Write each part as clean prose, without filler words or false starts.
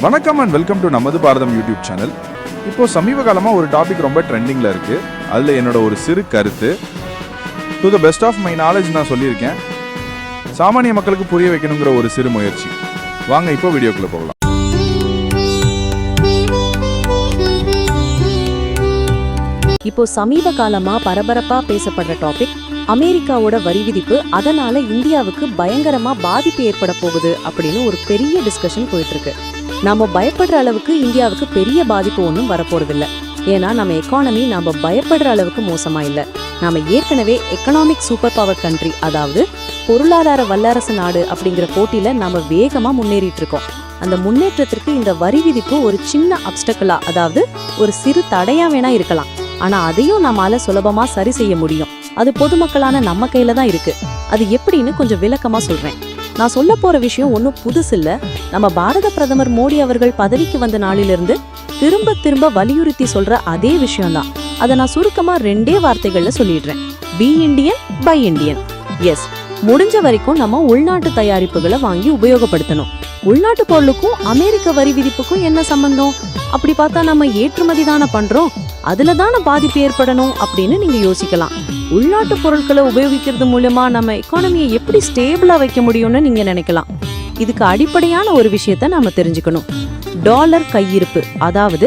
வணக்கம் and welcome to நமது பாரதம் YouTube channel. இப்போது சமீப காலமாக ஒரு டாபிக் ரொம்ப ட்ரெண்டிங்கில் இருக்குது. அதில் என்னோட ஒரு சிறு கருத்து to the best of my knowledge நான் சொல்லியிருக்கேன். சாமானிய மக்களுக்கு புரிய வைக்கணுங்கிற ஒரு சிறு முயற்சி. வாங்க இப்போ வீடியோக்குள்ளே போகலாம். இப்போ சமீப காலமா பரபரப்பா பேசப்படுற டாபிக் அமெரிக்காவோட வரி விதிப்பு. அதனால இந்தியாவுக்கு பயங்கரமா பாதிப்பு ஏற்பட போகுது அப்படின்னு ஒரு பெரிய டிஸ்கஷன் போயிட்டு இருக்கு. நாம பயப்படுற அளவுக்கு இந்தியாவுக்கு பெரிய பாதிப்பு ஒன்றும் வரப்போறதில்ல. ஏன்னா நம்ம எக்கானமி நாம பயப்படுற அளவுக்கு மோசமா இல்லை. நாம ஏற்கனவே எக்கனாமிக் சூப்பர் பவர் கண்ட்ரி, அதாவது பொருளாதார வல்லரசு நாடு அப்படிங்கிற போட்டியில நாம வேகமா முன்னேறிட்டு இருக்கோம். அந்த முன்னேற்றத்திற்கு இந்த வரி விதிப்பு ஒரு சின்ன அப்டக்கலா, அதாவது ஒரு சிறு தடையா வேணா இருக்கலாம். ஆனா அதையும் நம்மால சுலபமா சரி செய்ய முடியும். அது பொதுமக்களான நம்ம கையில தான் இருக்கு. அது எப்படின்னு கொஞ்சம் விளக்கமா சொல்றேன். நான் சொல்ல போற விஷயம் ஒன்னும் புதுசு இல்ல. நம்ம பாரத பிரதமர் மோடி அவர்கள் பதவிக்கு வந்த நாளிலிருந்து திரும்ப திரும்ப வலியுறுத்தி சொல்ற அதே விஷயம்தான். அதை நான் சுருக்கமா 2 வார்த்தைகள்ல சொல்லிடுறேன். Be Indian, buy Indian. Yes, முடிஞ்ச வரைக்கும் நம்ம உள்நாட்டு தயாரிப்புகளை வாங்கி உபயோகப்படுத்தணும். உள்நாட்டு பொருளுக்கும் அமெரிக்க வரி விதிப்புக்கும் என்ன சம்பந்தம்? அப்படி பார்த்தா நம்ம ஏற்றுமதி தானே பண்றோம், அதுலதான பாதிப்பு ஏற்படணும் அப்படின்னு நீங்க யோசிக்கலாம். உள்நாட்டு பொருட்களை உபயோகிக்கிறது மூலமா நம்ம எக்கானமியை எப்படி ஸ்டேபிளா வைக்க முடியும்னு நீங்க நினைக்கலாம். இதுக்கு அடிப்படையான ஒரு விஷயத்த நாம தெரிஞ்சுக்கணும். டாலர் கையிருப்பு, அதாவது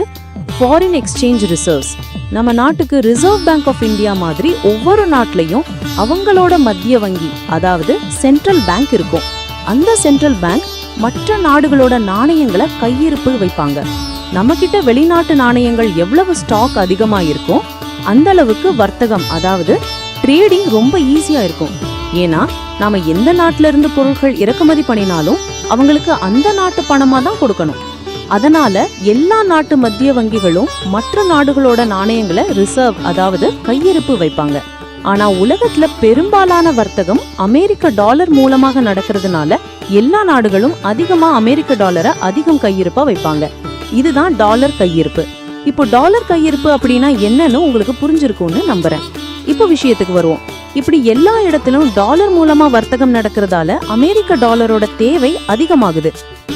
ஃபாரின் எக்ஸ்சேஞ்ச் ரிசர்வ்ஸ். நம்ம நாட்டுக்கு ரிசர்வ் பேங்க் ஆஃப் இந்தியா மாதிரி ஒவ்வொரு நாட்டிலையும் அவங்களோட மத்திய வங்கி, அதாவது சென்ட்ரல் பேங்க் இருக்கும். அந்த சென்ட்ரல் பேங்க் மற்ற நாடுகளோட நாணயங்களை கையிருப்பு வைப்பாங்க. நம்ம கிட்ட வெளிநாட்டு நாணயங்கள் எவ்வளவு ஸ்டாக் அதிகமா இருக்கும், அந்த அளவுக்கு வர்த்தகம், அதாவது ட்ரேடிங் ரொம்ப ஈஸியா இருக்கும். ஏன்னா நாம எந்த நாட்டுல இருந்து பொருட்கள் இறக்குமதி பண்ணினாலும் அவங்களுக்கு அந்த நாட்டு பணமா தான் கொடுக்கணும். அதனால எல்லா நாட்டு மத்திய வங்கிகளும் மற்ற நாடுகளோட நாணயங்களை ரிசர்வ், அதாவது கையிருப்பு வைப்பாங்க. ஆனா உலகத்துல பெரும்பாலான வர்த்தகம் அமெரிக்க டாலர் மூலமாக நடக்கிறதுனால எல்லா நாடுகளும் அதிகமா அமெரிக்க டாலரை அதிகம் கையிருப்பா வைப்பாங்க. இதுதான் டாலர் கையிருப்பு. இப்போ டாலர் கையிருப்பு அப்படின்னா என்னன்னு உங்களுக்கு புரிஞ்சிருக்கும்னு நம்புறேன். இப்போ விஷயத்துக்கு வருவோம். இப்படி எல்லா இடத்திலும் டாலர் மூலமா வர்த்தகம் நடக்கிறதால அமெரிக்க டாலரோட தேவை அதிகமாகுது.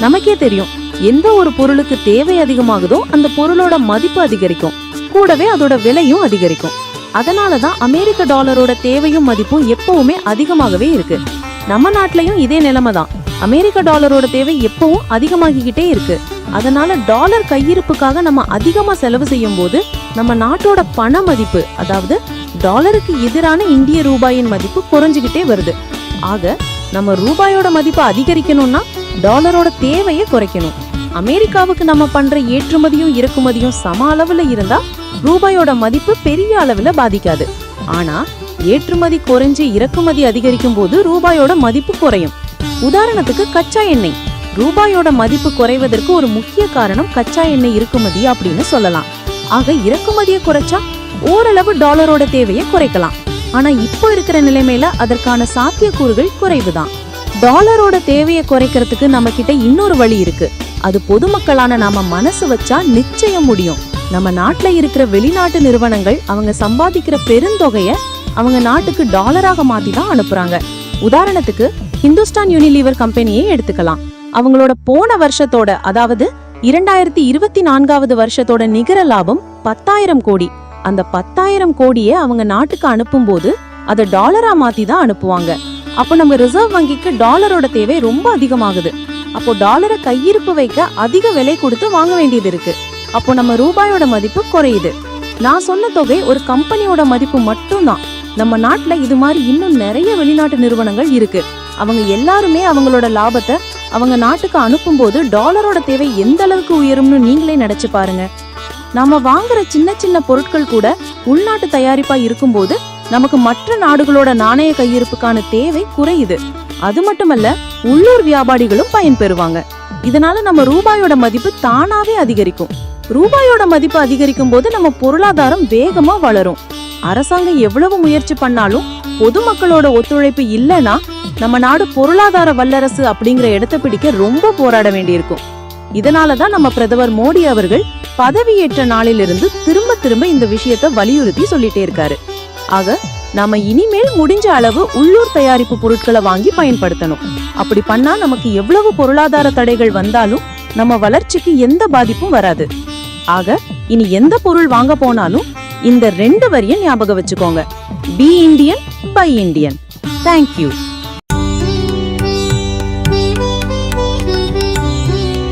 நமக்கே தெரியும், எந்த ஒரு பொருளுக்கு தேவை அதிகமாகுதோ அந்த பொருளோட மதிப்பு அதிகரிக்கும், கூடவே அதோட விலையும் அதிகரிக்கும். அதனாலதான் அமெரிக்க டாலரோட தேவையும் மதிப்பும் எப்பவுமே அதிகமாகவே இருக்கு. நம்ம நாட்டிலையும் இதே நிலைமை தான். அமெரிக்க டாலரோட தேவை எப்பவும் அதிகமாகிக்கிட்டே இருக்கு. அதனால டாலர் கையிருப்புக்காக நம்ம அதிகமா செலவு செய்யும் போது நம்ம நாட்டோட பண மதிப்பு, அதாவது டாலருக்கு எதிரான இந்திய ரூபாயின் மதிப்பு குறைஞ்சுக்கிட்டே வருது. ஆக நம்ம ரூபாயோட மதிப்பை அதிகரிக்கணும்னா டாலரோட தேவையை குறைக்கணும். அமெரிக்காவுக்கு நம்ம பண்ற ஏற்றுமதியும் இறக்குமதியும் சம அளவுல இருந்தா ரூபாயோட மதிப்பு பெரிய அளவுல பாதிக்காது. ஆனா ஏற்றுமதி குறைஞ்சு இறக்குமதி அதிகரிக்கும் போது ரூபாயோட மதிப்பு குறையும். உதாரணத்துக்கு கச்சா எண்ணெய். ரூபாயோட மதிப்பு குறைவதற்கு ஒரு முக்கிய காரணம் கச்சா எண்ணெய் இறக்குமதி அப்படின்னு சொல்லலாம். ஆக இறக்குமதியை குறைச்சா ஓரளவு டாலரோட தேவையை குறைக்கலாம். ஆனா இப்போ இருக்கிற நிலைமையில அதற்கான சாத்தியக்கூறுகள் குறைவுதான். டாலரோட தேவையை குறைக்கிறதுக்கு நம்ம கிட்ட இன்னொரு வழி இருக்கு. அது பொதுமக்களான நாம மனசு வச்சா நிச்சயம் முடியும். நம்ம நாட்டுல இருக்கிற வெளிநாட்டு நிறுவனங்கள் அவங்க சம்பாதிக்கிற பெருந்தொகைய அவங்க நாட்டுக்கு டாலராக மாத்தி தான் அனுப்புறாங்க. உதாரணத்துக்கு ஹிந்துஸ்தான் யூனிலீவர் கம்பெனியை எடுத்துக்கலாம். அவங்களோட போன வருஷத்தோட, அதாவது 2024 வருஷத்தோட நிகர லாபம் 10,000 கோடி. அந்த 10,000 கோடியை அவங்க நாட்டுக்கு அனுப்பும் போது அதை டாலரா மாத்தி தான் அனுப்புவாங்க. அப்போ நம்ம ரிசர்வ் வங்கிக்கு டாலரோட தேவை ரொம்ப அதிகமாகுது. அப்போ டாலரை கையிருப்பு வைக்க அதிக விலை கொடுத்து வாங்க வேண்டியது இருக்கு. அப்போ நம்ம ரூபாயோட மதிப்பு குறையுது. நான் சொன்ன தொகை ஒரு கம்பெனியோட மதிப்பு மட்டும்தான். நம்ம நாட்டுல இது மாதிரி இன்னும் நிறைய வெளிநாட்டு நிறுவனங்கள் இருக்கு. அவங்க எல்லாருமே அவங்களோட லாபத்தை அவங்க நாட்டுக்கு அனுப்பும் போது டாலரோட தேவை எந்த அளவுக்கு உயரும்னு நீங்களே நினைச்சு பாருங்க. நாம வாங்குற சின்ன சின்ன பொருட்கள் கூட உள்நாட்டு தயாரிப்பா இருக்கும்போது நமக்கு மற்ற நாடுகளோட நாணய கையிருப்புக்கான தேவை குறையுது. அது மட்டுமல்ல, உள்ளூர் வியாபாரிகளும் பயன்பெறுவாங்க. இதனால நம்ம ரூபாயோட மதிப்பு தானாவே அதிகரிக்கும். ரூபாயோட மதிப்பு அதிகரிக்கும் போது நம்ம பொருளாதாரம் வேகமா வளரும். அரசாங்கம் எவ்வளவு முயற்சி பண்ணாலும் பொதுமக்களோட ஒத்துழைப்பு இல்லைன்னா நம்ம நாடு பொருளாதார வல்லரசு அப்படிங்கிற இடத்தை பிடிக்க ரொம்ப போராட வேண்டியிருக்கும். இதனாலதான் நம்ம பிரதமர் மோடி அவர்கள் பதவியேற்ற நாளிலிருந்து திரும்ப திரும்ப இந்த விஷயத்த வலியுறுத்தி சொல்லிட்டே இருக்காரு. ஆக நாம இனிமேல் முடிஞ்ச அளவு உள்ளூர் தயாரிப்பு பொருட்களை வாங்கி பயன்படுத்தணும். அப்படி பண்ணா நமக்கு எவ்வளவு பொருளாதார தடைகள் வந்தாலும் நம்ம வளர்ச்சிக்கு எந்த பாதிப்பும் வராது. ஆக இனி எந்த பொருள் வாங்க போனாலும் இந்த 2 வரியை ஞாபகம் வச்சுக்கோங்க. Be Indian, buy Indian. Thank you.